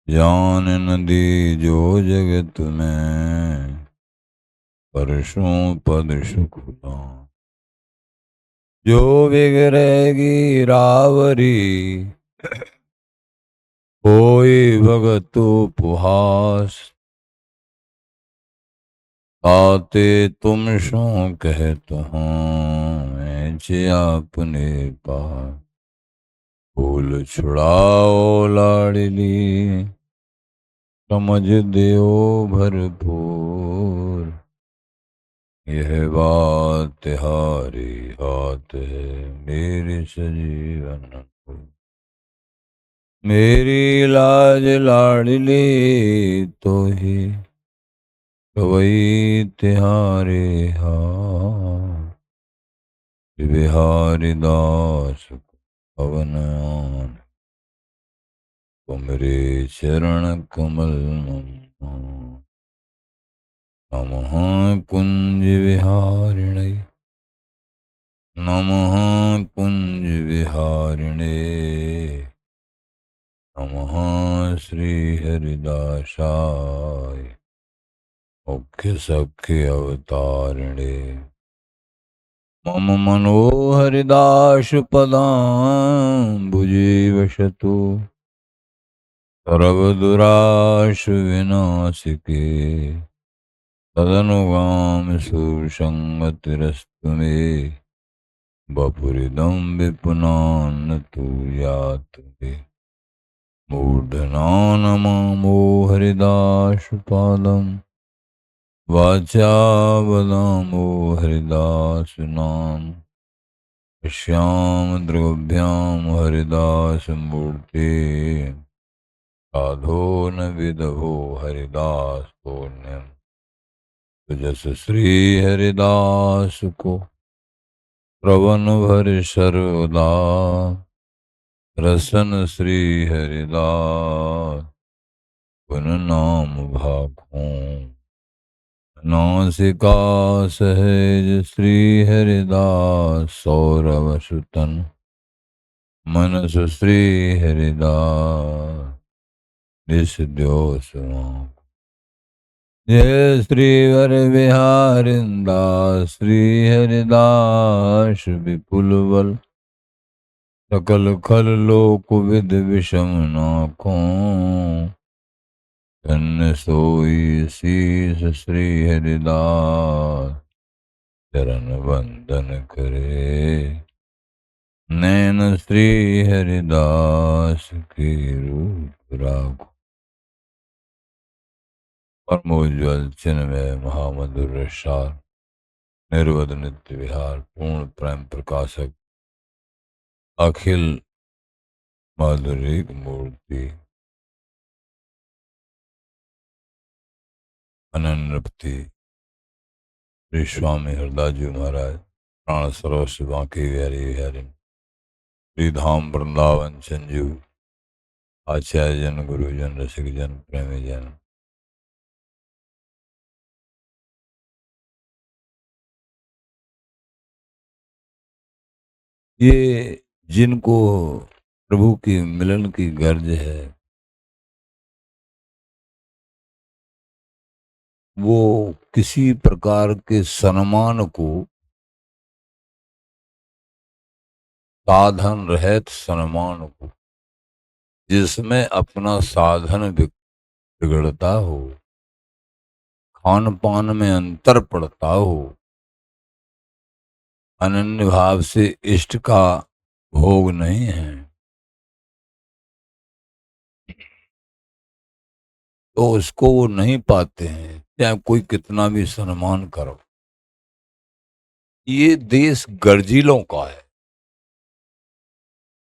जान न दी जो जगत में, परसों पद सुख दान। जो बिगड़ेगी रावरी, कोई भगत उपहास। आते तुम सो कहत हूँ, ऐचे आपने पास। फूल छुड़ाओ लाडली, समझ देओ भरपूर। यह बात तिहारी हाथ है, मेरे सजीवन को। मेरी लाज लाडली तो ही वही तिहारे हाथ। बिहारी दास पवन आन, तुमरे चरण कमल नमः कुंज विहारिणे। नमः कुंज विहारिणे। नमः श्री हरिदासाय, मुख्य सख्य अवतारिणे। मम मनोहरिदास पदाम्बुजीवशतु, सर्वदुराश विनाशिके। तदनुगाम सुसंगतिरस्तु मे, वपुरिदं विपुनान्न तु यातु मे। मूढनानमो हरिदासपादं, वाचा वदामो हरिदासनाम। श्याम द्रव्याम हरिदासमूर्ते, साधो न विदभो हरिदास पुण्यम। जस श्री हरिदास को, श्रवण भर सर्वदा। रसन श्री हरिदास, पुन नाम भाखूं। नासिका सहज श्री हरिदास, सौरव सुतन मनस श्री हरिदास। निस द्यो समां, जय श्री वर बिहारिंदास श्री हरिदास। विपुल बल सकल खल लोक विद विषम नाखों। धन्य सोई शीस श्री हरिदास, चरण वंदन करे। नैन श्री हरिदास के रूप राखो। परमोज्वल चिन्मय महामधुर रसार, निर्वध नित्य विहार, पूर्ण प्रेम प्रकाशक, अखिल माधुरी मूर्ति, अनन्यपति श्री स्वामी हरदास जी महाराज, प्राण सरोस बांके बिहारी बिहारी, श्री धाम वृंदावन संजीव। आचार्य जन, गुरुजन, रसिक जन, प्रेमी जन, ये जिनको प्रभु की मिलन की गर्ज है, वो किसी प्रकार के सम्मान को, साधन रहित सम्मान को, जिसमें अपना साधन बिगड़ता हो, खान पान में अंतर पड़ता हो, अनन्य भाव से इष्ट का भोग नहीं है, तो उसको वो नहीं पाते हैं, चाहे कोई कितना भी सम्मान करो। ये देश गर्जिलों का है।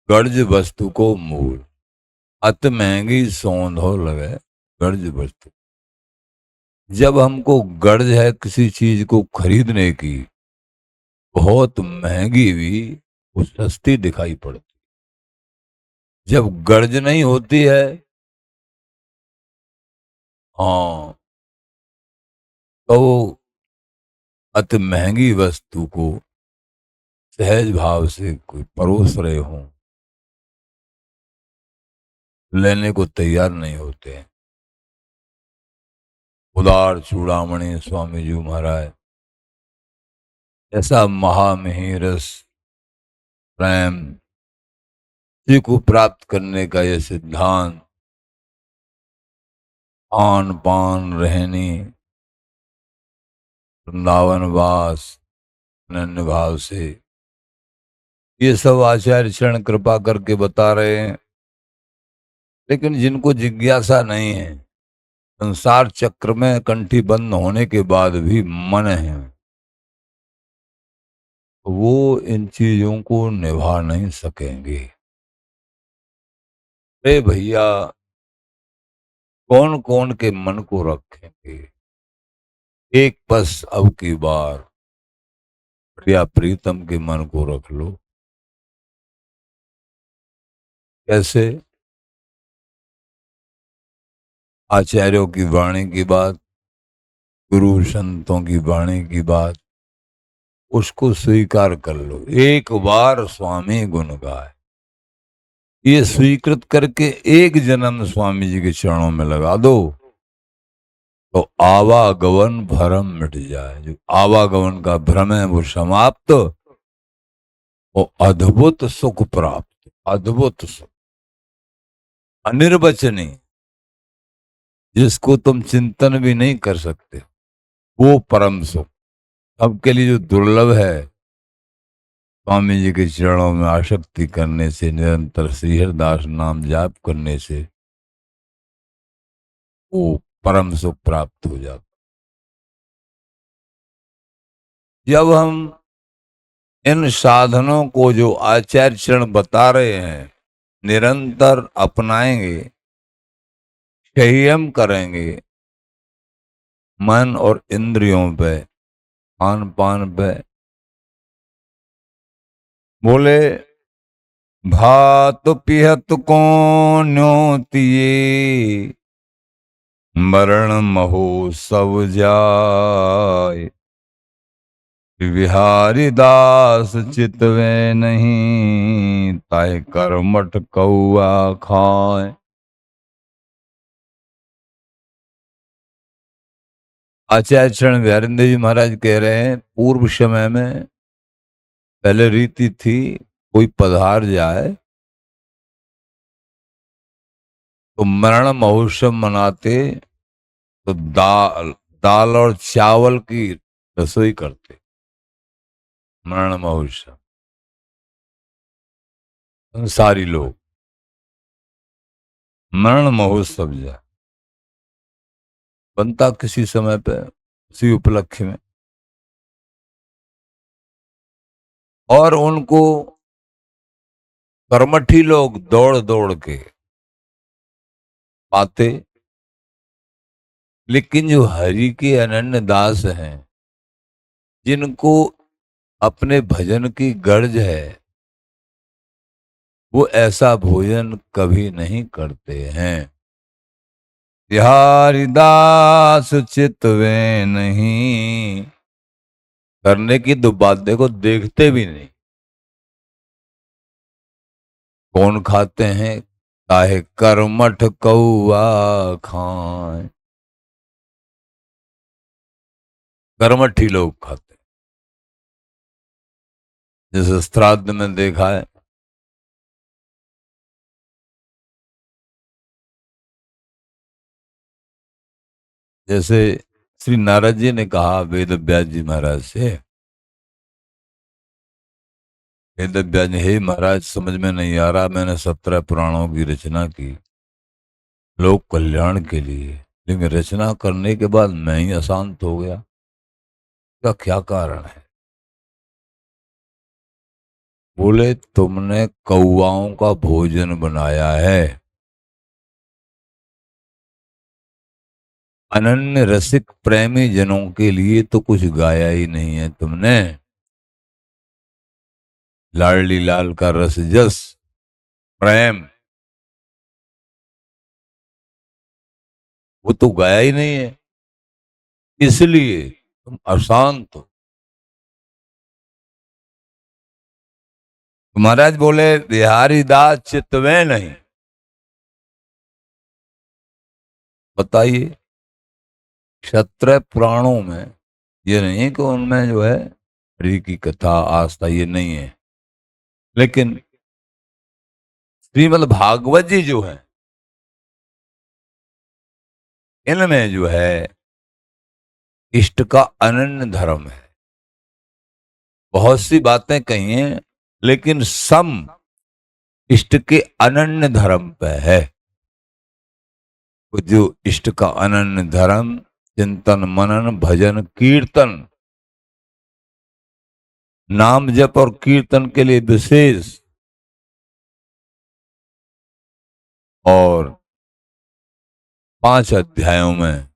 गर्ज वस्तु को मूल, अत महंगी सौंधो लगे गर्ज वस्तु। जब हमको गर्ज है किसी चीज को खरीदने की, बहुत महंगी भी वो सस्ती दिखाई पड़ती। जब गर्ज नहीं होती है, हाँ, तो वो अति महंगी वस्तु को सहज भाव से कोई परोस रहे हों, लेने को तैयार नहीं होते हैं। उदार चूड़ामणि स्वामी जी महाराज ऐसा महामिहिर रस प्रेम इसी को प्राप्त करने का ये सिद्धांत आन पान रहनी वृंदावन वास अनन्य भाव से ये सब आचार्य चरण कृपा करके बता रहे हैं। लेकिन जिनको जिज्ञासा नहीं है, संसार चक्र में कंठी बंद होने के बाद भी मन है, वो इन चीजों को निभा नहीं सकेंगे। अरे भैया, कौन कौन के मन को रखेंगे? एक बस अब की बार प्रिया प्रीतम के मन को रख लो। कैसे? आचार्यों की वाणी की बात, गुरु संतों की वाणी की बात, उसको स्वीकार कर लो। एक बार स्वामी गुण गाए, ये स्वीकृत करके एक जन्म स्वामी जी के चरणों में लगा दो, तो आवागमन भ्रम मिट जाए। जो आवागमन का भ्रम है वो समाप्त, वो अद्भुत सुख प्राप्त, अद्भुत सुख अनिर्वचनीय, जिसको तुम चिंतन भी नहीं कर सकते, वो परम सुख सबके लिए जो दुर्लभ है। स्वामी जी के चरणों में आसक्ति करने से, निरंतर श्री हरिदास नाम जाप करने से वो परम सुख प्राप्त हो जाता। जब हम इन साधनों को जो आचार्य चरण बता रहे हैं निरंतर अपनाएंगे, संयम करेंगे, मन और इंद्रियों पे, खान पान पे, बोले भात पिहत को न्योतिए मरण महो सब जाय, बिहारी दास चितवे नहीं ताय कर्मठ कौआ खाए। आचार्य चरण बिहारिंद्र जी महाराज कह रहे हैं, पूर्व समय में पहले रीति थी, कोई पधार जाए तो मरण महोत्सव मनाते, तो दाल दाल और चावल की रसोई करते। मरण महोत्सव संसारी लोग मरण महोत्सव जाए बनता किसी समय पे, उसी उपलक्ष्य में, और उनको कर्मठी लोग दौड़ दौड़ के पाते। लेकिन जो हरि के अनन्य दास हैं, जिनको अपने भजन की गर्ज है, वो ऐसा भोजन कभी नहीं करते हैं। बिहारी दास चितवे नहीं, करने की तो बात देखो, देखते भी नहीं। कौन खाते हैं? काहे कर्मठ कौआ खाए, कर्मठी लोग खाते हैं। जैसे श्राद्ध में देखा है, जैसे श्री नारद जी ने कहा वेद व्यास जी महाराज से, वेद व्यास जी, हे महाराज समझ में नहीं आ रहा, मैंने 17 पुराणों की रचना की लोक कल्याण के लिए, लेकिन रचना करने के बाद मैं ही अशांत हो गया, इसका क्या कारण है? बोले तुमने कौआओं का भोजन बनाया है, अनन्य रसिक प्रेमी जनों के लिए तो कुछ गाया ही नहीं है तुमने। लाडली लाल का रस जस प्रेम, वो तो गाया ही नहीं है, इसलिए तुम अशांत हो। तो महाराज बोले बिहारी दास चितवे नहीं, बताइए, क्षत्रप पुराणों में ये नहीं है कि उनमें जो है हरि की कथा आस्था ये नहीं है, लेकिन श्रीमद् भागवत जी जो है इनमें जो है इष्ट का अनन्य धर्म है। बहुत सी बातें कही हैं, लेकिन सम इष्ट के अनन्य धर्म पे है। जो इष्ट का अनन्य धर्म चिंतन मनन भजन कीर्तन, नाम जप और कीर्तन के लिए विशेष, और 5 अध्यायों में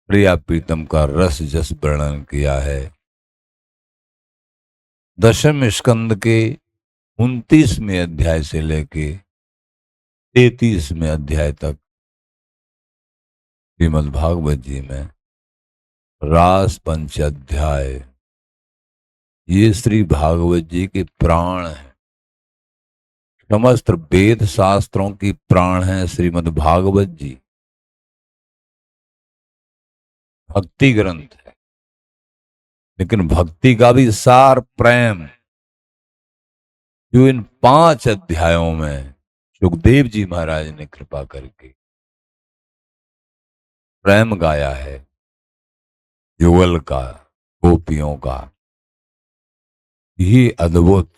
प्रिया प्रीतम का रस जस वर्णन किया है। 10वें स्कंद के 29वें अध्याय से लेके 33वें अध्याय तक श्रीमद् भागवत जी में रास पंच अध्याय ये श्री भागवत जी के प्राण हैं। समस्त वेद शास्त्रों की प्राण हैं श्रीमद् भागवत जी। भक्ति ग्रंथ है, लेकिन भक्ति का भी सार प्रेम, जो इन 5 अध्यायों में सुखदेव जी महाराज ने कृपा करके प्रेम गाया है, युगल का, गोपियों का, ये अद्भुत,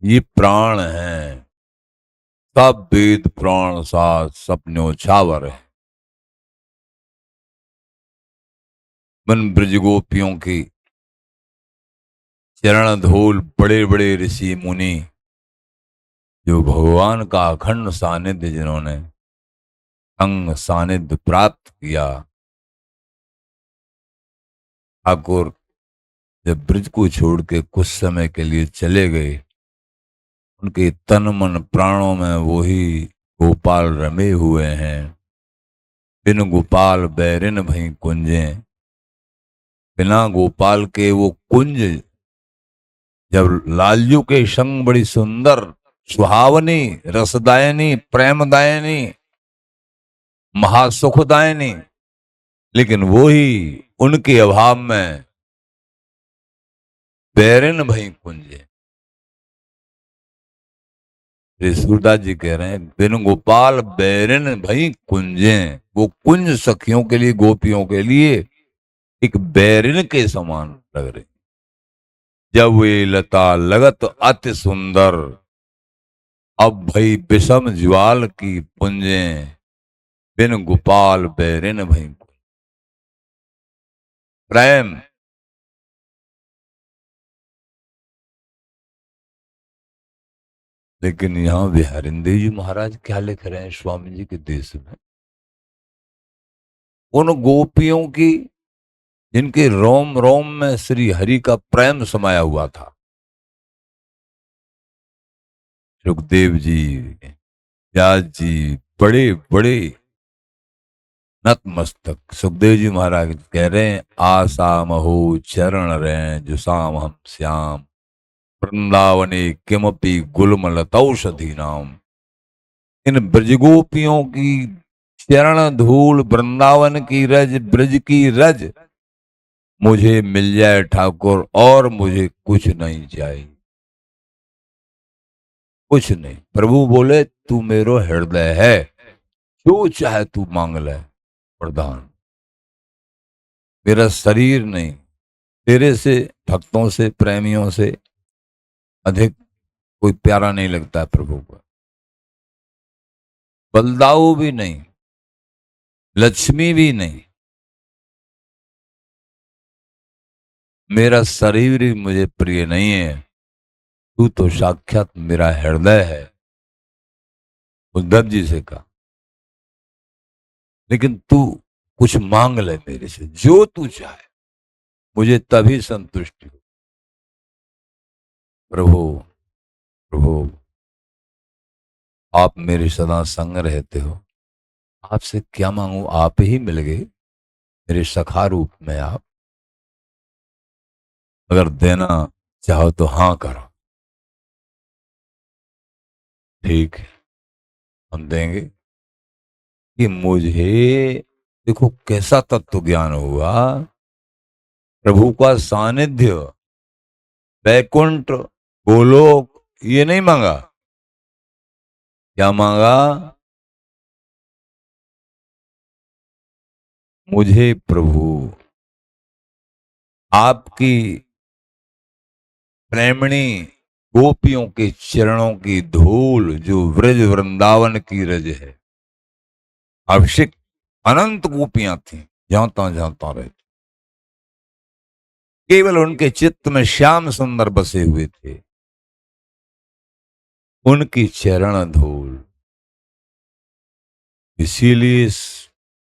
ये प्राण हैं। सब वेद प्राण सात सपन्यों छावर है। मन ब्रज गोपियों की चरण धूल बड़े बड़े ऋषि मुनि, जो भगवान का अखंड सानिध्य जिन्होंने अंग सानिध्य प्राप्त किया, ठाकुर जब ब्रज को छोड़ के कुछ समय के लिए चले गए, उनके तन मन प्राणों में वही गोपाल रमे हुए हैं। बिन गोपाल बैरिन भई कुंजे, बिना गोपाल के वो कुंज जब लालजू के संग बड़ी सुंदर सुहावनी रसदायनी प्रेमदायनी महासुखदायनी, लेकिन वो ही उनके अभाव में बैरिन भई कुंजे। श्री सूरदास जी कह रहे हैं बिन गोपाल बैरिन भई कुंजे, वो कुंज सखियों के लिए गोपियों के लिए एक बैरिन के समान लग रहे। जब वे लता लगत अति सुंदर, अब भई विषम ज्वाल की पुंजे, बिन गोपाल बैरिन भई। प्रेम, लेकिन यहां बिहारिंदेव जी महाराज क्या लिख रहे हैं स्वामी जी के देश में, उन गोपियों की जिनके रोम रोम में श्री हरि का प्रेम समाया हुआ था। सुखदेव जी, व्यास जी, बड़े बड़े नतमस्तक। सुखदेव जी महाराज कह रहे हैं आसाम हो चरण रहे जुसाम हम श्याम, वृंदावने किमपि गुलमलतौषधि नाम। इन ब्रजगोपियों की चरण धूल, वृंदावन की रज, ब्रज की रज मुझे मिल जाए ठाकुर, और मुझे कुछ नहीं चाहिए, कुछ नहीं। प्रभु बोले तू मेरो हृदय है, जो चाहे तू मांग ले प्रदान। मेरा शरीर नहीं, तेरे से, भक्तों से, प्रेमियों से अधिक कोई प्यारा नहीं लगता है प्रभु को। बलदाऊ भी नहीं, लक्ष्मी भी नहीं, मेरा शरीर ही मुझे प्रिय नहीं है, तू तो साक्षात मेरा हृदय है, उद्धव जी से कहा। लेकिन तू कुछ मांग ले मेरे से, जो तू चाहे, मुझे तभी संतुष्टि हो। प्रभु, प्रभु आप मेरे सदा संग रहते हो, आपसे क्या मांगू, आप ही मिल गए मेरे सखा रूप में। आप अगर देना चाहो तो हाँ करो। ठीक है, हम देंगे कि मुझे देखो कैसा तत्व ज्ञान हुआ। प्रभु का सानिध्य, वैकुंठ, गोलोक, ये नहीं मांगा। क्या मांगा? मुझे प्रभु आपकी प्रेमणी गोपियों के चरणों की धूल, जो व्रज वृंदावन की रज है। अभिषेक अनंत गोपियां थीं, जहां रहती, केवल उनके चित्त में श्याम सुंदर बसे हुए थे। उनकी चरण धूल, इसीलिए इस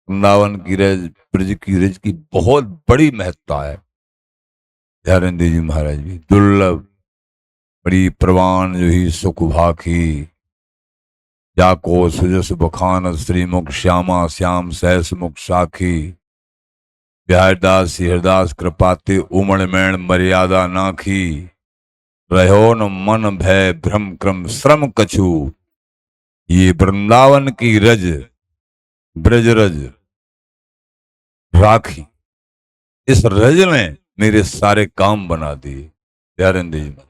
वृंदावन की रज, ब्रज की रज की बहुत बड़ी महत्ता है। दयानंद जी महाराज भी दुर्लभ बड़ी प्रवान जो ही सुख भाखी, जाको सुजस बखान श्रीमुख श्यामा श्याम सहस मुख साखी, बिहारदास हरदास कृपाते उमड़ मैण मर्यादा नाखी, रहो न मन भय भ्रम क्रम श्रम कछु, ये वृंदावन की रज ब्रज रज राखी। इस रज ने मेरे सारे काम बना दिए। दयानंद जी महाराज,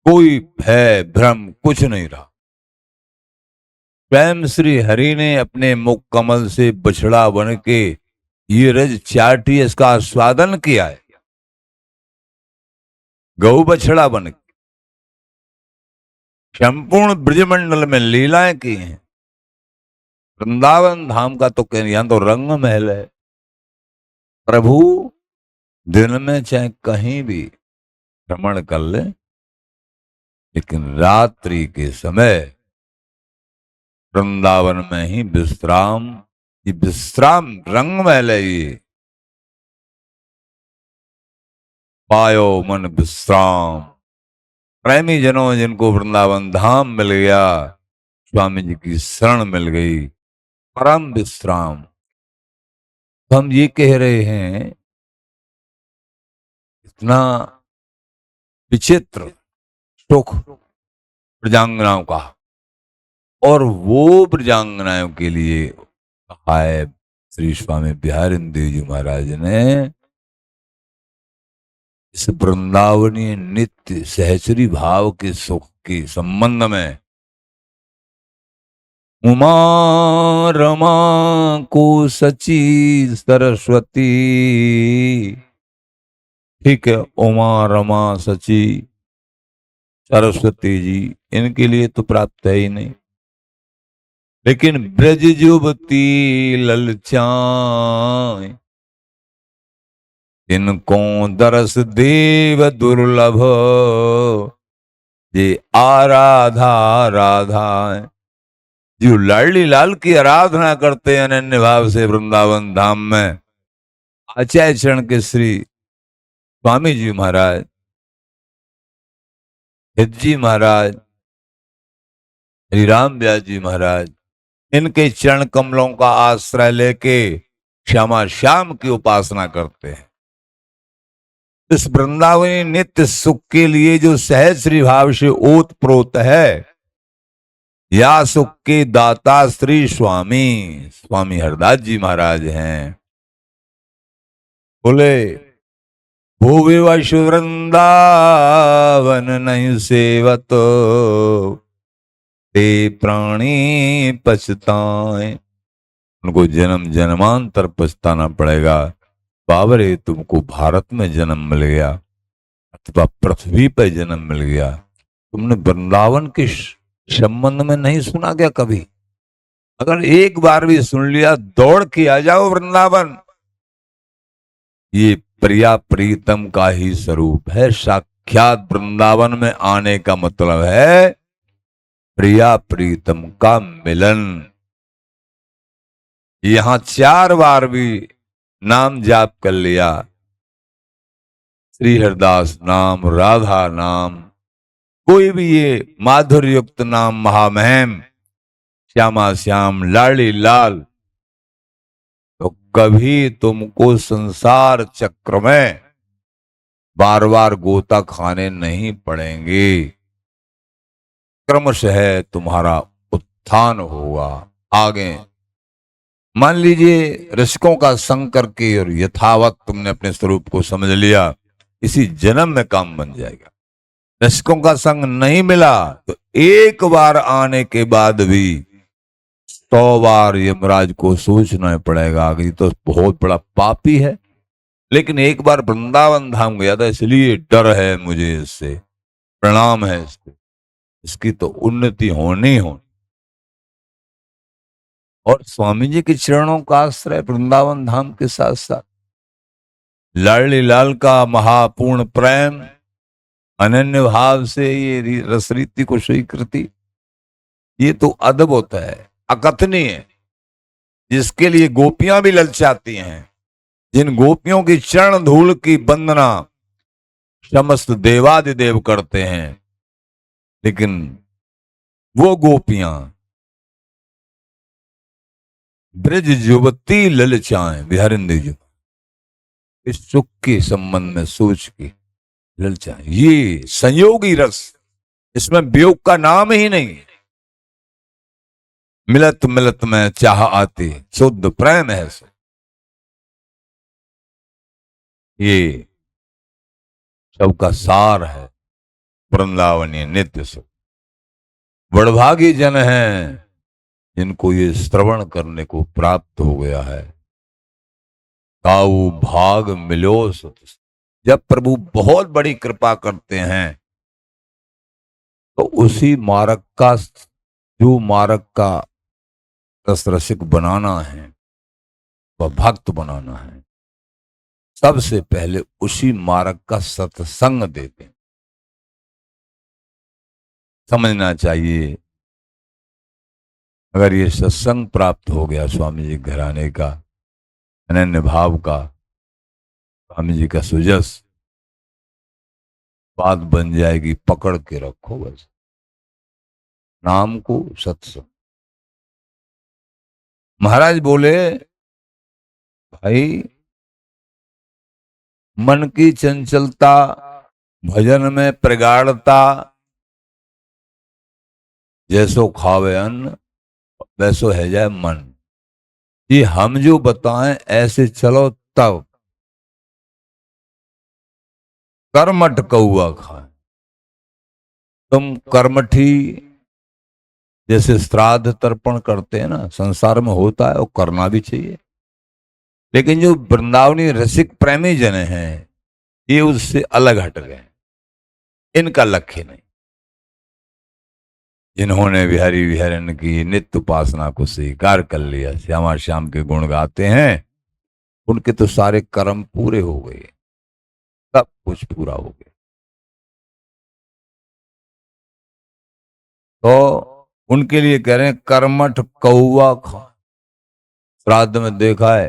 कोई भय भ्रम कुछ नहीं रहा। स्वयं श्री हरि ने अपने मुख कमल से बछड़ा बन के ये रज चाटी, इसका आस्वादन किया है। गौ बछड़ा बन के संपूर्ण ब्रजमंडल में लीलाएं की हैं। वृंदावन धाम का तो यहां तो रंग महल है। प्रभु दिन में चाहे कहीं भी भ्रमण कर ले, लेकिन रात्रि के समय वृंदावन में ही विश्राम, ये विश्राम रंग महल है। ये पायो मन विश्राम, प्रेमी जनों जिनको वृंदावन धाम मिल गया, स्वामी जी की शरण मिल गई, परम विश्राम। तो हम ये कह रहे हैं, इतना विचित्र सुख ब्रजांगनाओं का, और वो ब्रजांगनाओं के लिए कहा है श्री स्वामी बिहारिंद्र जी महाराज ने, इस वृंदावनीय नित्य सहचरी भाव के सुख के संबंध में उमा रमा को सची सरस्वती। ठीक है, उमा रमा सची सरस्वती जी इनके लिए तो प्राप्त है ही नहीं, लेकिन ब्रज युवती ललचाए, इनको दरस देव दुर्लभ, ये आराधा राधा है। जो लाडली लाल की आराधना करते हैं अनन्य भाव से वृंदावन धाम में, आचार्य चरण के श्री स्वामी जी महाराज, हित जी महाराज, हरिराम व्यास जी महाराज, इनके चरण कमलों का आश्रय लेके श्यामा श्याम की उपासना करते हैं। इस वृंदावनी नित्य सुख के लिए जो सहज श्री भाव से ओत प्रोत है, या सुख के दाता श्री स्वामी स्वामी हरदास जी महाराज हैं। बोले भूवि वश वृंदावन नहीं सेवत, ते प्राणी पछताए। उनको जन्म जन्मांतर पछताना पड़ेगा। बाबरे तुमको भारत में जन्म मिल गया अथवा पृथ्वी पर जन्म मिल गया, तुमने वृंदावन के संबंध में नहीं सुना क्या कभी? अगर एक बार भी सुन लिया, दौड़ के आ जाओ वृंदावन। ये प्रिया प्रीतम का ही स्वरूप है। साक्षात वृंदावन में आने का मतलब है प्रिया प्रीतम का मिलन। यहां 4 बार भी नाम जाप कर लिया, श्री हरदास नाम, राधा नाम, कोई भी ये माधुर्य युक्त नाम, महामहिम, श्यामा श्याम, लाली लाल, तो कभी तुमको संसार चक्र में बार बार गोता खाने नहीं पड़ेंगे। क्रमशः तुम्हारा उत्थान होगा। आगे मान लीजिए रसिकों का संग करके और यथावत तुमने अपने स्वरूप को समझ लिया, इसी जन्म में काम बन जाएगा। रसिकों का संग नहीं मिला तो एक बार आने के बाद भी 100 बार यमराज को सोचना पड़ेगा कि तो बहुत बड़ा पापी है, लेकिन एक बार वृंदावन धाम गया था इसलिए डर है मुझे, इससे प्रणाम है, इसकी तो उन्नति होनी हो। और स्वामी जी के चरणों का आश्रय वृंदावन धाम के साथ साथ लाडली लाल का महापूर्ण प्रेम, अनन्य भाव से ये रसरीति को स्वीकृति, ये तो अद्भुत है, अकथनीय है, जिसके लिए गोपियां भी ललचाती हैं। जिन गोपियों की चरण धूल की वंदना समस्त देवादिदेव करते हैं, लेकिन वो गोपियां ब्रज युवती ललचाएं, बिहारिंदी जो इस सुख के संबंध में सोच के ललचाएं। ये संयोगी रस, इसमें वियोग का नाम ही नहीं। मिलत मिलत में चाह आती शुद्ध प्रेम है सो। ये सबका सार है वृंदावनीय नित्य सुख। बड़भागी जन हैं जिनको ये श्रवण करने को प्राप्त हो गया है। ताऊ भाग मिलो सुत। जब प्रभु बहुत बड़ी कृपा करते हैं तो उसी मार्ग का, जो मार्ग का रस रसिक बनाना है, वह भक्त बनाना है, सबसे पहले उसी मार्ग का सत्संग देते हैं। समझना चाहिए, अगर ये सत्संग प्राप्त हो गया स्वामी जी घराने का, अनन्य भाव का, स्वामी जी का सुजस, बात बन जाएगी। पकड़ के रखो बस नाम को, सत्संग। महाराज बोले, भाई मन की चंचलता, भजन में प्रगाढ़ता, जैसो खावे अन्न वैसो है जाए मन। ये हम जो बताएं ऐसे चलो तब कर्मठ कौआ खाए। तुम कर्मठी जैसे श्राद्ध तर्पण करते हैं ना, संसार में होता है, वो करना भी चाहिए, लेकिन जो वृंदावनी रसिक प्रेमी जन हैं ये उससे अलग हट गए, इनका लक्ष्य नहीं। जिन्होंने बिहारी विहरण की नित्य उपासना को स्वीकार कर लिया, श्यामा श्याम के गुण गाते हैं, उनके तो सारे कर्म पूरे हो गए, सब कुछ पूरा हो गया। तो उनके लिए कह रहे हैं कर्मठ कौआ खा। श्राद्ध में देखा है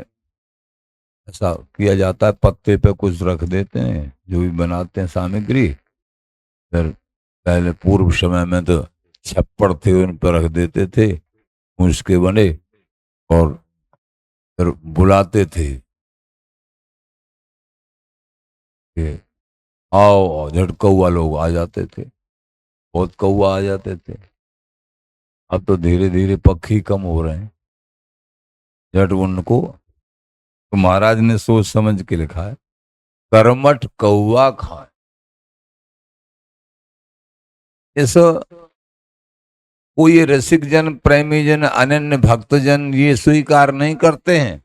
ऐसा किया जाता है, पत्ते पे कुछ रख देते हैं जो भी बनाते हैं सामग्री, फिर पहले पूर्व समय में तो छप्पड़ थे उन पर रख देते थे उसके बने, और फिर बुलाते थे कि आओ, झट कौआ लोग आ जाते थे, बहुत कौआ आ जाते थे। अब तो धीरे धीरे पक्षी कम हो रहे हैं, झट उनको तो महाराज ने सोच समझ के लिखा है कर्मठ कौआ खाए। इस कोई रसिक जन, प्रेमी जन, अनन्य भक्त जन ये स्वीकार नहीं करते हैं।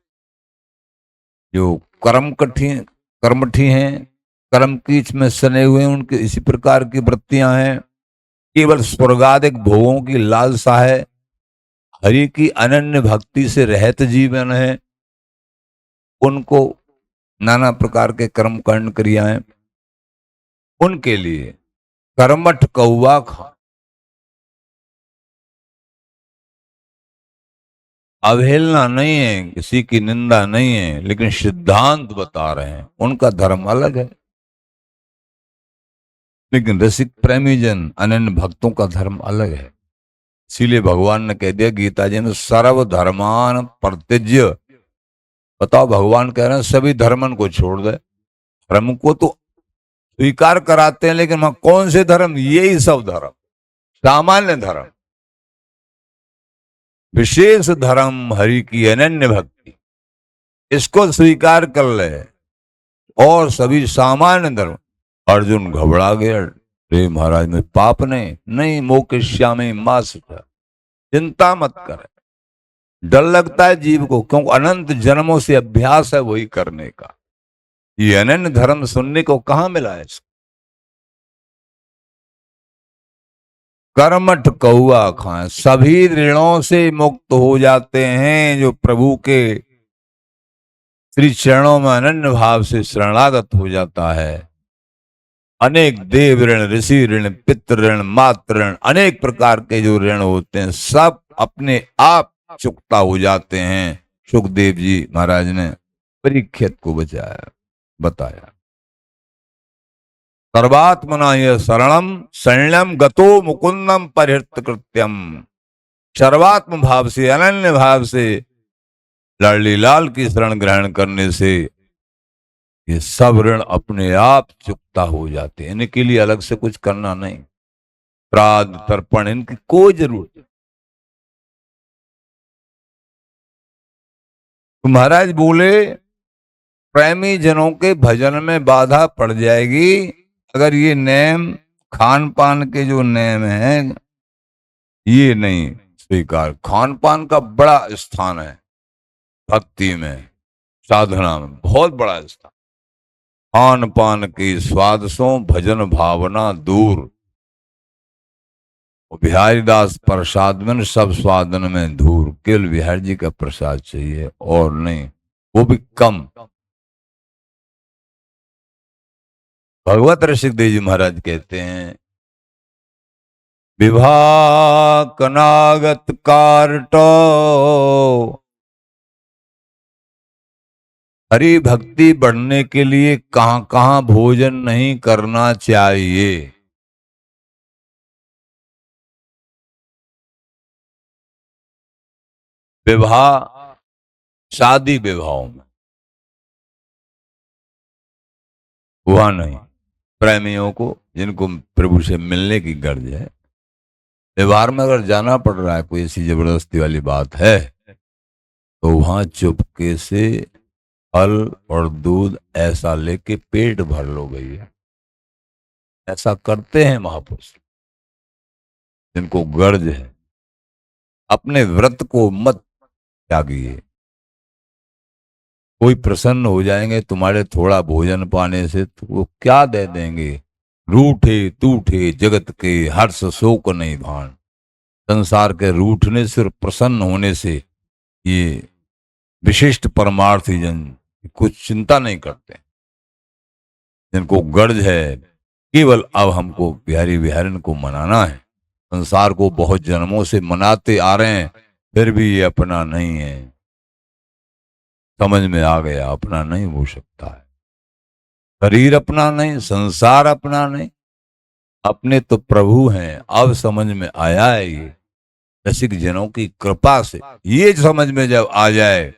जो कर्मठी हैं, कर्म कीच में सने हुए हैं, उनके इसी प्रकार की वृत्तियां हैं। केवल स्वर्गादिक भोगों की लालसा है, हरि की अनन्य भक्ति से रहत जीवन है, उनको नाना प्रकार के कर्म कांड क्रियाएं, उनके लिए कर्मठ कौआ खा। अवहेलना नहीं है, किसी की निंदा नहीं है, लेकिन सिद्धांत बता रहे हैं, उनका धर्म अलग है। लेकिन रसिक प्रेमी जन, अनन्य भक्तों का धर्म अलग है। इसीलिए भगवान ने कह दिया गीता जी में सर्व धर्मान परित्यज्य। बताओ, भगवान कह रहे हैं सभी धर्मन को छोड़ दे। धर्म को तो स्वीकार कराते हैं, लेकिन कौन से धर्म? यही सब धर्म। सामान्य धर्म, विशेष धर्म हरि की अनन्य भक्ति, इसको स्वीकार कर ले। और सभी सामान्य धर्म। अर्जुन घबरा गया, रे महाराज में पाप नहीं मोक्षयामि मां सुचा, चिंता मत कर। डर लगता है जीव को, क्योंकि अनंत जन्मों से अभ्यास है वही करने का। ये अनन्य धर्म सुनने को कहां मिला है? कर्मठ कौआ खाए, सभी ऋणों से मुक्त हो जाते हैं जो प्रभु के श्री चरणों में अनन्य भाव से शरणागत हो जाता है। अनेक देव ऋण, ऋषि ऋण, पितृ ऋण, मातृ ऋण, अनेक प्रकार के जो ऋण होते हैं सब अपने आप चुकता हो जाते हैं। सुखदेव जी महाराज ने परीक्षित को बताया। सर्वात्मना ये शरणम शरण्यम गतो मुकुंदम परिहृत कृत्यम। सर्वात्म भाव से, अनन्य भाव से लाडली लाल की शरण ग्रहण करने से ये सब ऋण अपने आप चुकता हो जाते हैं। इनके लिए अलग से कुछ करना नहीं, श्राद्ध तर्पण इनकी कोई जरूरत नहीं। तो महाराज बोले प्रेमी जनों के भजन में बाधा पड़ जाएगी अगर ये नेम, खान पान के जो नेम हैं ये नहीं स्वीकार। खान पान का बड़ा स्थान है भक्ति में, साधना में बहुत बड़ा स्थान। खान पान की स्वाद सो भजन भावना दूर, बिहारी दास प्रसाद में सब स्वादन में धूर। केवल बिहारी जी का प्रसाद चाहिए और नहीं, वो भी कम। भगवत ऋषिकदेव जी महाराज कहते हैं विवाह कनागत कारटो, हरि भक्ति बढ़ने के लिए कहां कहां भोजन नहीं करना चाहिए। विवाह, शादी विवाहों में वहां नहीं। प्रेमियों को जिनको प्रभु से मिलने की गर्ज है, व्यवहार में अगर जाना पड़ रहा है, कोई ऐसी जबरदस्ती वाली बात है, तो वहां चुपके से फल और दूध ऐसा लेके पेट भर लो भैया। ऐसा करते हैं महापुरुष जिनको गर्ज है। अपने व्रत को मत त्यागिए। कोई प्रसन्न हो जाएंगे तुम्हारे थोड़ा भोजन पाने से, तो वो क्या दे देंगे? रूठे टूठे जगत के हर्ष शोक नहीं भान। संसार के रूठने से और प्रसन्न होने से ये विशिष्ट परमार्थी जन कुछ चिंता नहीं करते। जिनको गर्ज है केवल अब हमको बिहारी बिहारिन को मनाना है। संसार को बहुत जन्मों से मनाते आ रहे हैं, फिर भी ये अपना नहीं है। समझ में आ गया अपना नहीं हो सकता है। शरीर अपना नहीं, संसार अपना नहीं, अपने तो प्रभु हैं। अब समझ में आया है ये रसिक जनों की कृपा से। ये समझ में जब आ जाए,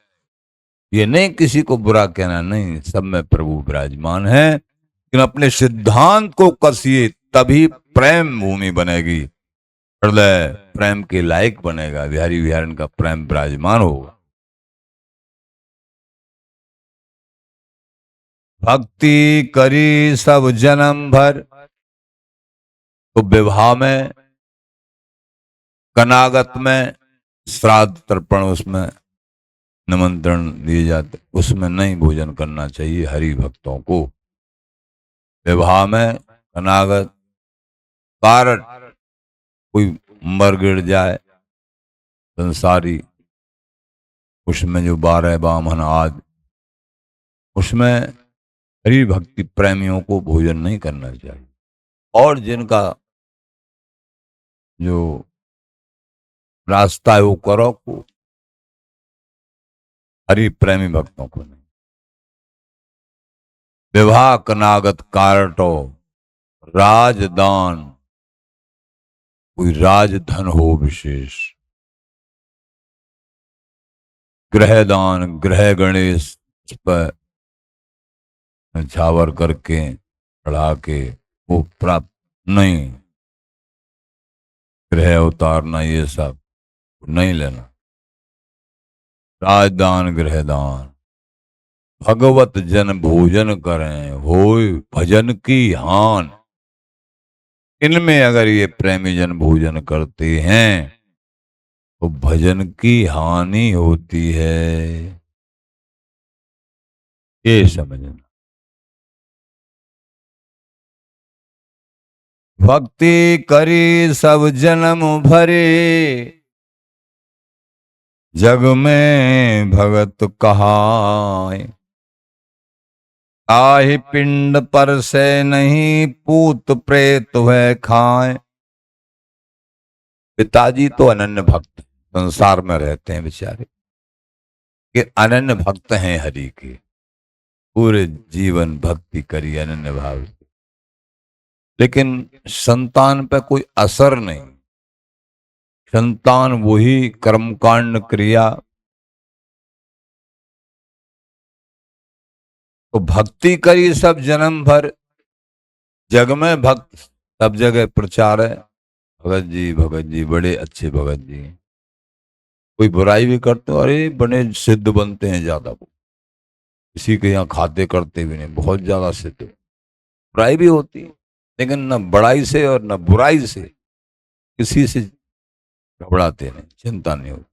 ये नहीं किसी को बुरा कहना नहीं, सब में प्रभु विराजमान है, लेकिन अपने सिद्धांत को कसिए तभी प्रेम भूमि बनेगी, हृदय प्रेम के लायक बनेगा, बिहारी बिहारन का प्रेम विराजमान होगा। भक्ति करी सब जन्म भर, तो विवाह में, कनागत में, श्राद्ध तर्पण उसमें निमंत्रण दिए जाते, उसमें नहीं भोजन करना चाहिए हरि भक्तों को। विवाह में, कनागत, कारट, कोई मर गिर जाए संसारी, उसमें जो 12 बामन आदि, उसमें हरि भक्ति प्रेमियों को भोजन नहीं करना चाहिए। और जिनका जो रास्ता है वो करो, को हरि प्रेमी भक्तों को नहीं। विवाह कनागत कारटो, राजदान, कोई राजधन हो विशेष, ग्रहदान, ग्रह गणेश पर छावर करके चढ़ा के वो प्राप्त नहीं। ग्रह उतारना ये सब नहीं लेना। राजदान गृहदान, भगवत जन भोजन करें, होय भजन की हान। इनमें अगर ये प्रेमी जन भोजन करते हैं तो भजन की हानि होती है, ये समझना। भक्ति करी सब जन्म भरे, जग में भगत कहाय। ताहि पिंड पर से नहीं, पूत प्रेत वह खाए। पिताजी तो अनन्य भक्त संसार में रहते हैं बेचारे, कि अनन्य भक्त हैं हरि के, पूरे जीवन भक्ति करी अनन्य भाव से, लेकिन संतान पे कोई असर नहीं। संतान वही कर्मकांड क्रिया। तो भक्ति करी सब जन्म भर, जग में भक्त सब जगह प्रचार है। भगत जी बड़े अच्छे भगत जी। कोई बुराई भी करते हो, अरे बड़े सिद्ध बनते हैं ज्यादा, वो किसी के यहाँ खाते करते भी नहीं, बहुत ज्यादा सिद्ध। बुराई भी होती है, लेकिन न बड़ाई से और न बुराई से किसी से घबराते नहीं, चिंता नहीं होती।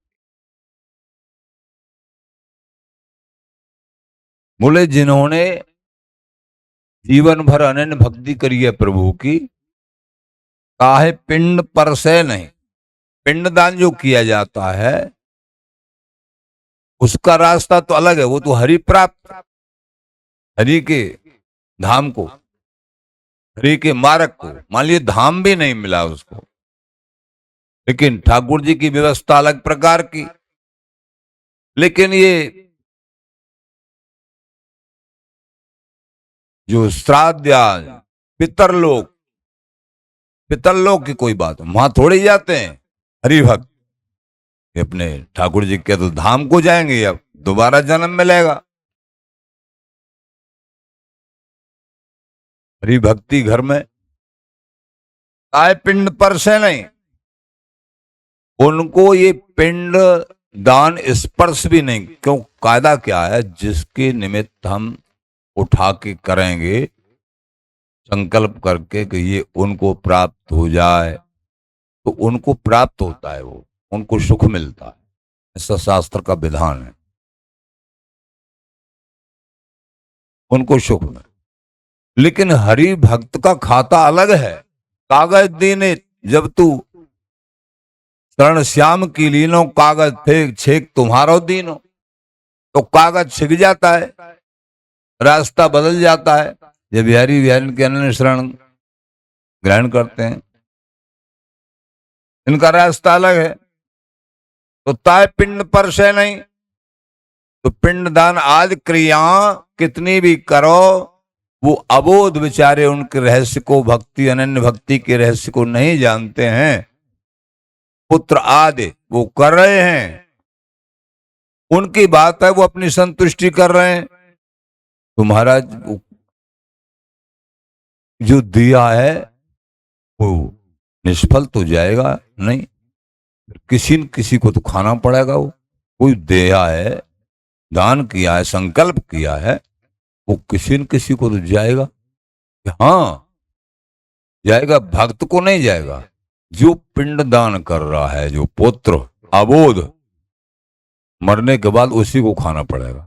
बोले जिन्होंने जीवन भर अनन्य भक्ति करी है प्रभु की, काहे पिंड पर से नहीं। पिंडदान जो किया जाता है उसका रास्ता तो अलग है, वो तो हरि प्राप्त, हरि के धाम को, हरि के मार्ग को। मान लीजिए धाम भी नहीं मिला उसको, लेकिन ठाकुर जी की व्यवस्था अलग प्रकार की। लेकिन ये जो श्राद्ध या पितरलोक, पितरलोक की कोई बात, वहां थोड़े जाते हैं हरि भक्त, अपने ठाकुर जी के तो धाम को जाएंगे, अब दोबारा जन्म मिलेगा। हरि भक्ति घर में आए, पिंड पर से नहीं। उनको ये पिंड दान स्पर्श भी नहीं। क्यों? कायदा क्या है, जिसके निमित्त हम उठा के करेंगे संकल्प करके कि ये उनको प्राप्त हो जाए, तो उनको प्राप्त होता है, वो उनको सुख मिलता है। ऐसा शास्त्र का विधान है, उनको सुख में। लेकिन हरि भक्त का खाता अलग है। कागज दीने जब तू शरण श्याम की लीनो, कागज फेंक छेक तुम्हारो दीनो। तो कागज छिग जाता है, रास्ता बदल जाता है जब बिहारी बिहारी के अनन्य शरण ग्रहण करते हैं। इनका रास्ता अलग है। तो ताय पिंड पर से नहीं। तो पिंडदान आदि क्रिया कितनी भी करो, वो अबोध बेचारे उनके रहस्य को, भक्ति अनन्य भक्ति के रहस्य को नहीं जानते हैं। पुत्र आदि वो कर रहे हैं, उनकी बात है, वो अपनी संतुष्टि कर रहे हैं। तो महाराज जो दिया है वो निष्फल तो जाएगा नहीं, किसी न किसी को तो खाना पड़ेगा। वो कोई दिया है, दान किया है, संकल्प किया है, वो किसी न किसी को तो जाएगा। हाँ जाएगा, भक्त को नहीं जाएगा। जो पिंड दान कर रहा है, जो पुत्र अबोध, मरने के बाद उसी को खाना पड़ेगा।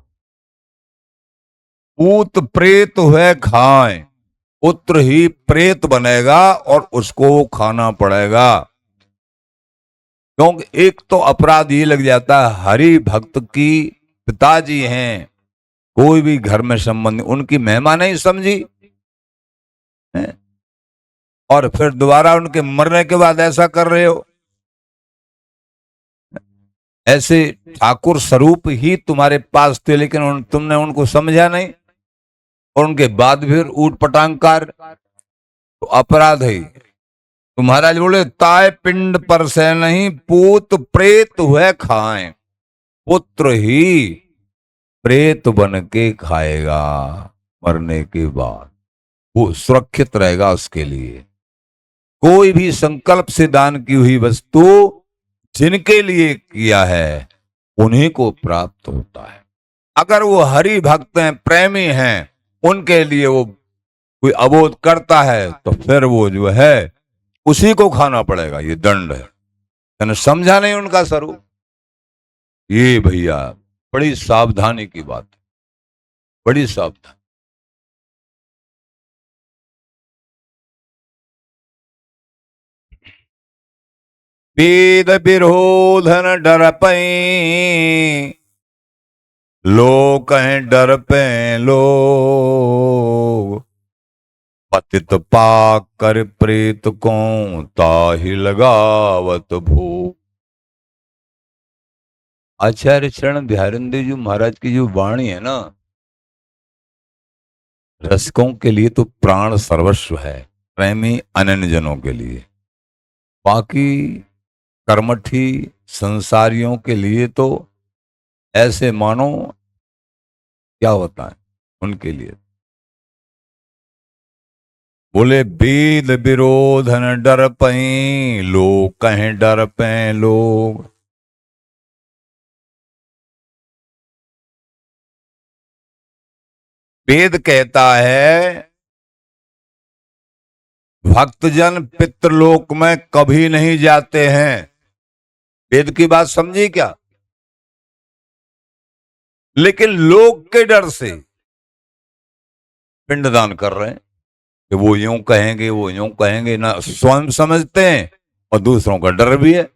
पूत प्रेत हुए खाए, पुत्र ही प्रेत बनेगा और उसको खाना पड़ेगा। क्योंकि एक तो अपराध ये लग जाता है, हरि भक्त की पिताजी हैं, कोई भी घर में संबंधी, उनकी महिमा नहीं समझी है? और फिर दोबारा उनके मरने के बाद ऐसा कर रहे हो। ऐसे ठाकुर स्वरूप ही तुम्हारे पास थे, लेकिन तुमने उनको समझा नहीं, और उनके बाद फिर ऊट पटांगकार, तो अपराध है। तो महाराज बोले ताय पिंड पर से नहीं, पूत प्रेत हुए खाएं। पुत्र ही प्रेत बन के खाएगा मरने के बाद, वो सुरक्षित रहेगा उसके लिए। कोई भी संकल्प से दान की हुई वस्तु जिनके लिए किया है उन्हीं को प्राप्त होता है। अगर वो हरि भक्त हैं, प्रेमी हैं, उनके लिए वो कोई अबोध करता है तो फिर वो जो है उसी को खाना पड़ेगा, ये दंड है। मैंने समझा नहीं उनका स्वरूप। ये भैया बड़ी सावधानी की बात है, बड़ी सावधानी। वेद विरोधन डर पई, लोग कहें डर पे लोग, पतित पाक कर प्रेत को ताहि लगावत भोग। आचार्य चरण बिहारिंदर जी महाराज की जो वाणी है ना, रसिकों के लिए तो प्राण सर्वस्व है, प्रेमी अनन्य जनों के लिए। बाकी कर्मठी संसारियों के लिए तो ऐसे मानो क्या होता है उनके लिए। बोले वेद विरोधन डर पई, लोग कहें डर पे लोग। वेद कहता है भक्तजन पितृलोक में कभी नहीं जाते हैं। वेद की बात समझी क्या? लेकिन लोग के डर से पिंडदान कर रहे हैं कि वो यूं कहेंगे, वो यूं कहेंगे, ना स्वयं समझते हैं और दूसरों का डर भी है।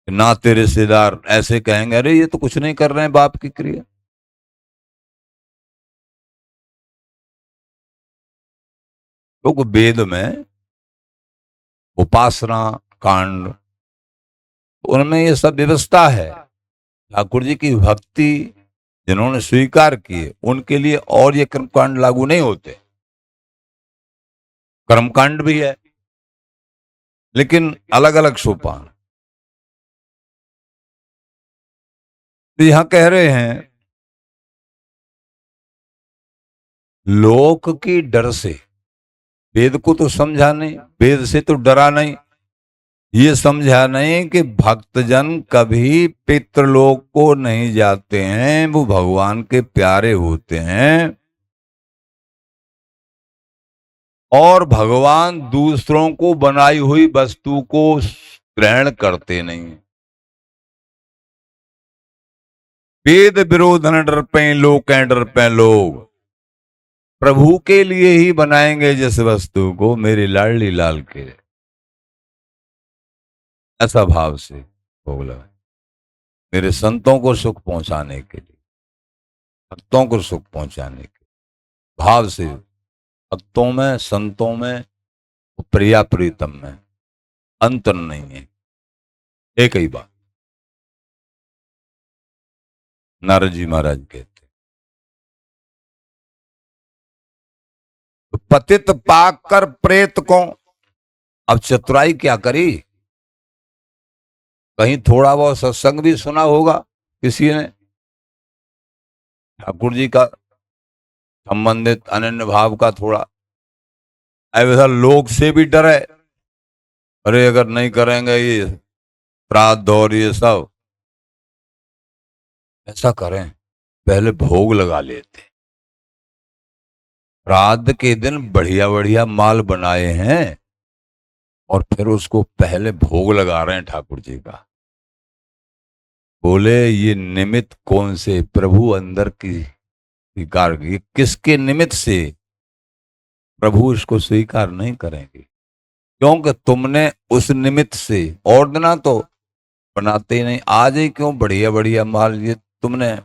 नाते रिश्तेदार ऐसे कहेंगे, अरे ये तो कुछ नहीं कर रहे हैं बाप की क्रिया। तो वेद में उपासना कांड, उनमें ये सब व्यवस्था है। ठाकुर जी की भक्ति जिन्होंने स्वीकार किए उनके लिए और ये कर्मकांड लागू नहीं होते। कर्मकांड भी है लेकिन अलग अलग सोपान। तो यहां कह रहे हैं लोक की डर से, वेद को तो समझा नहीं, वेद से तो डरा नहीं, ये समझा नहीं कि भक्तजन कभी पितृलोक को नहीं जाते हैं, वो भगवान के प्यारे होते हैं और भगवान दूसरों को बनाई हुई वस्तु को ग्रहण करते नहीं। वेद विरोध न डर पे लोग, कह डर पे लोग। प्रभु के लिए ही बनाएंगे जिस वस्तु को, मेरी लाडली लाल के, ऐसा भाव से भोग लगाए, मेरे संतों को सुख पहुंचाने के लिए, भक्तों को सुख पहुंचाने के भाव से। भक्तों में, संतों में, प्रिया प्रीतम में अंतर नहीं है, एक ही बात। नारद जी महाराज कहते, तो पतित पाक कर प्रेत को। अब चतुराई क्या करी? कहीं थोड़ा बहुत सत्संग भी सुना होगा किसी ने, ठाकुर जी का संबंधित अनन्य भाव का थोड़ा, ऐसा लोग से भी डरे, अरे अगर नहीं करेंगे ये श्राद्ध और ये सब, ऐसा करें पहले भोग लगा लेते। श्राद्ध के दिन बढ़िया बढ़िया माल बनाए हैं और फिर उसको पहले भोग लगा रहे हैं ठाकुर जी का। बोले ये निमित्त कौन से? प्रभु अंदर की स्वीकार की, किसके निमित्त से? प्रभु इसको स्वीकार नहीं करेंगे क्योंकि तुमने उस निमित्त से, और दिना तो बनाते ही नहीं, आज ही क्यों बढ़िया बढ़िया माल ये तुमने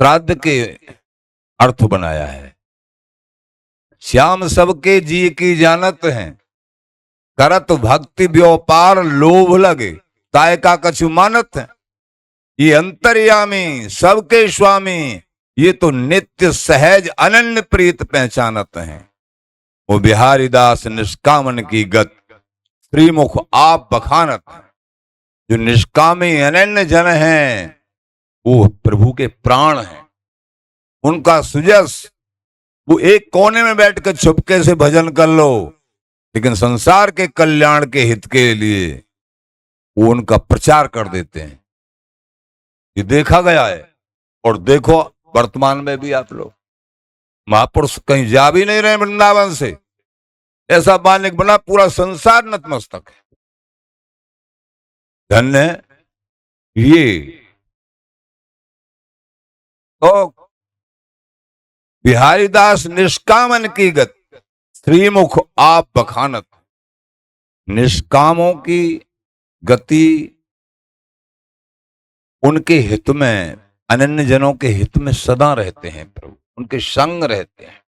श्राद्ध के अर्थ बनाया है। श्याम सबके जी की जानत हैं, करत भक्ति व्यापार लोभ लगे, ताय का कछु मानत है। ये अंतर्यामी सबके स्वामी, ये तो नित्य सहज अनन्य प्रीत पहचानत हैं। वो बिहारी दास निष्कामन की गत, श्रीमुख आप बखानत हैं। जो निष्कामी अनन्य जन हैं वो प्रभु के प्राण हैं। उनका सुजस, वो एक कोने में बैठकर चुपके से भजन कर लो, लेकिन संसार के कल्याण के हित के लिए वो उनका प्रचार कर देते हैं। ये देखा गया है। और देखो वर्तमान में भी आप लोग, महापुरुष कहीं जा भी नहीं रहे वृंदावन से, ऐसा मालिक बना पूरा संसार नतमस्तक है। धन्य है ये। तो बिहारी दास निष्कामन की गति श्रीमुख आप बखानत। निष्कामों की गति उनके हित में, अनन्य जनों के हित में सदा रहते हैं प्रभु, उनके संग रहते हैं।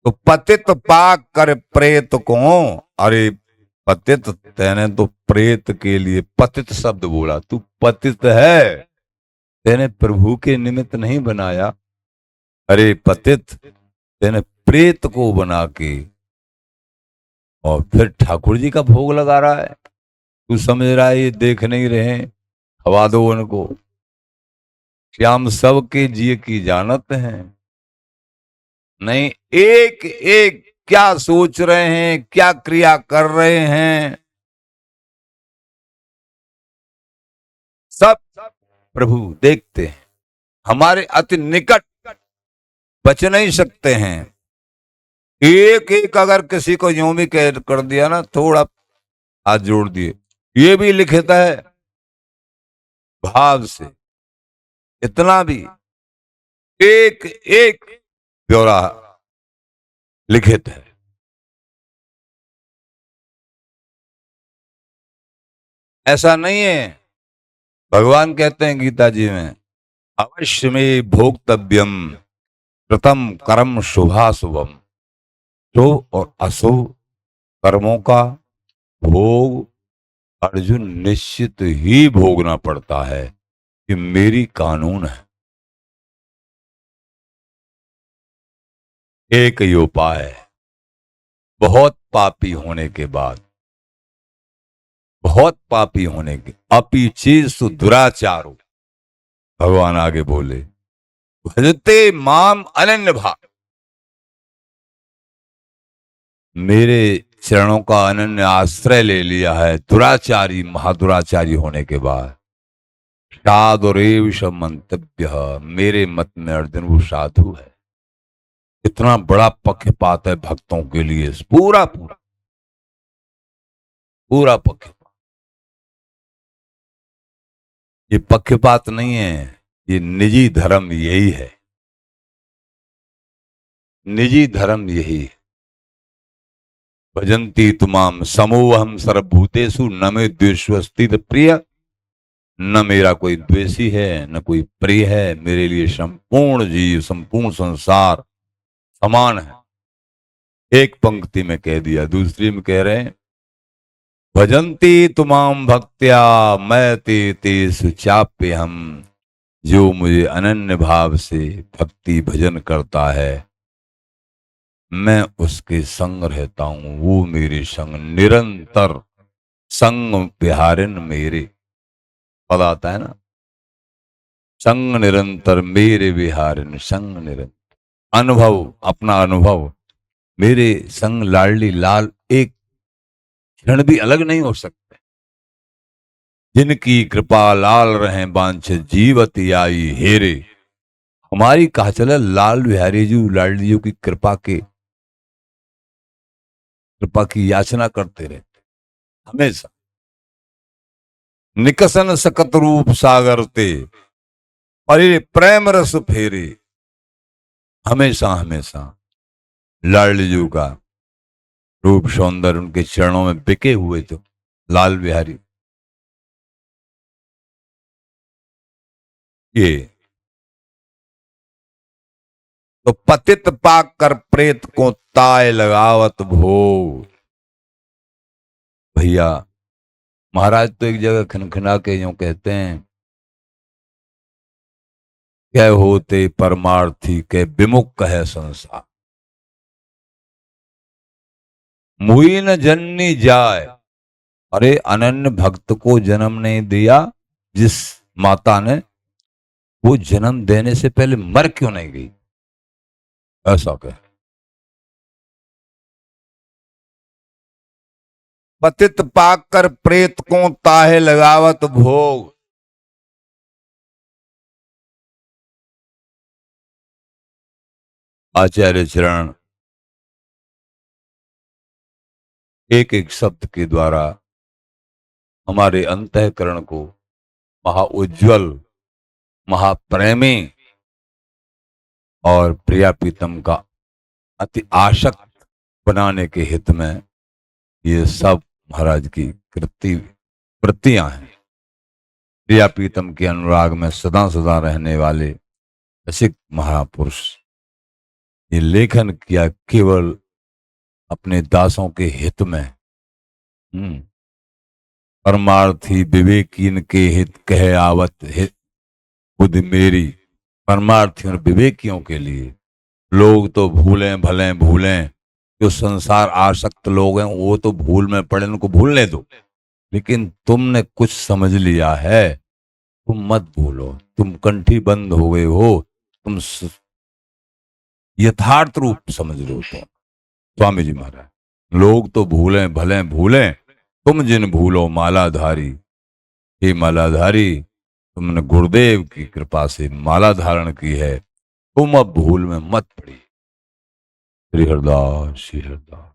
तो पतित पाक कर प्रेत को, अरे पतित, तेने तो प्रेत के लिए पतित शब्द बोला। तू पतित है, तेने प्रभु के निमित्त नहीं बनाया। अरे पतित, तेने प्रेत को बना के और फिर ठाकुर जी का भोग लगा रहा है। तू समझ रहा है ये देख नहीं रहे, हवा दो उनको, श्याम सबके जिए की जानत हैं। नहीं, एक एक क्या सोच रहे हैं, क्या क्रिया कर रहे हैं, सब प्रभु देखते हैं। हमारे अति निकट बच नहीं सकते हैं। एक एक अगर किसी को यूं भी कह कर दिया ना, थोड़ा हाथ जोड़ दिए, ये भी लिखित है भाव से, इतना भी एक एक ब्यौरा लिखित है। ऐसा नहीं है। भगवान कहते हैं गीता जी में, अवश्य में भोक्तव्यम कृतम कर्म शुभाशुभम। शुभ और अशुभ कर्मों का भोग अर्जुन निश्चित ही भोगना पड़ता है। कि मेरी कानून है। एक ही उपाय है, बहुत पापी होने के बाद, बहुत पापी होने के अपी चीज दुराचारो, भगवान आगे बोले, भजते माम अनन्य भाव। मेरे चरणों का अनन्य आश्रय ले लिया है दुराचारी, महादुराचारी होने के बाद। साधुरेव मंतव्य, मेरे मत में अर्जुन वो साधु है। इतना बड़ा पक्षपात है भक्तों के लिए, पूरा पूरा पूरा पक्षपात। ये पक्षपात नहीं है, ये निजी धर्म यही है। निजी धर्म यही है। भजंती तुमाम समूहम सर्वभूतेषु न मे द्वेष्वस्ति प्रिय। न मेरा कोई द्वेषी है, न कोई प्रिय है। मेरे लिए संपूर्ण जीव, संपूर्ण संसार समान है। एक पंक्ति में कह दिया, दूसरी में कह रहे हैं, भजंती तुमाम भक्त्या मैं ते तेषु चाप्य हम। जो मुझे अनन्य भाव से भक्ति भजन करता है, मैं उसके संग रहता हूं। वो मेरे संग निरंतर, संग विहारिन मेरे पद आता है ना, संग निरंतर मेरे विहारिन, संग निरंतर। अनुभव, अपना अनुभव, मेरे संग लाडली लाल एक क्षण भी अलग नहीं हो सकते। जिनकी कृपा लाल रहे बांछित जीवती आई हेरे। हमारी कहा चले लाल बिहारी जी लाडली जी की कृपा की याचना करते रहते हमेशा। निकसन सकत रूप सागर ते, परे प्रेम रस फेरे। हमेशा हमेशा लाडली जी का रूप सौंदर्य उनके चरणों में बिके हुए थे लाल बिहारी। ये तो पतित पाक कर प्रेत को ताय लगावत भोग। भैया महाराज तो एक जगह खनखना के यूं कहते हैं, क्या होते परमार्थी के विमुख है संसार। मुई न जननी जाए। अरे अनन्य भक्त को जन्म नहीं दिया जिस माता ने, वो जन्म देने से पहले मर क्यों नहीं गई? ऐसा कह, पतित पाकर प्रेत को ताहे लगावत भोग। आचार्य चरण एक एक शब्द के द्वारा हमारे अंतःकरण को महाउज्ज्वल, महाप्रेमी और प्रिया प्रीतम का अति आसक्त बनाने के हित में ये सब महाराज की कृतियां हैं। प्रिया प्रीतम के अनुराग में सदा सदा रहने वाले रसिक महापुरुष ये लेखन किया केवल अपने दासों के हित में। परमार्थी विवेकीन के हित कहे आवत हित बुद्धि मेरी। परमार्थी और विवेकियों के लिए, लोग तो भूलें भले भूलें, जो संसार आसक्त लोग हैं वो तो भूल में पड़े, उनको भूलने दो, लेकिन तुमने कुछ समझ लिया है, तुम मत भूलो। तुम कंठी बंद हो गए हो, तुम यथार्थ रूप समझ लो। तो स्वामी जी महाराज, लोग तो भूलें भले भूलें, तुम जिन भूलो मालाधारी। हे मालाधारी, तुमने गुरुदेव की कृपा से माला धारण की है, तुम अब भूल में मत पड़ी। श्री हरदास, श्री हरदास।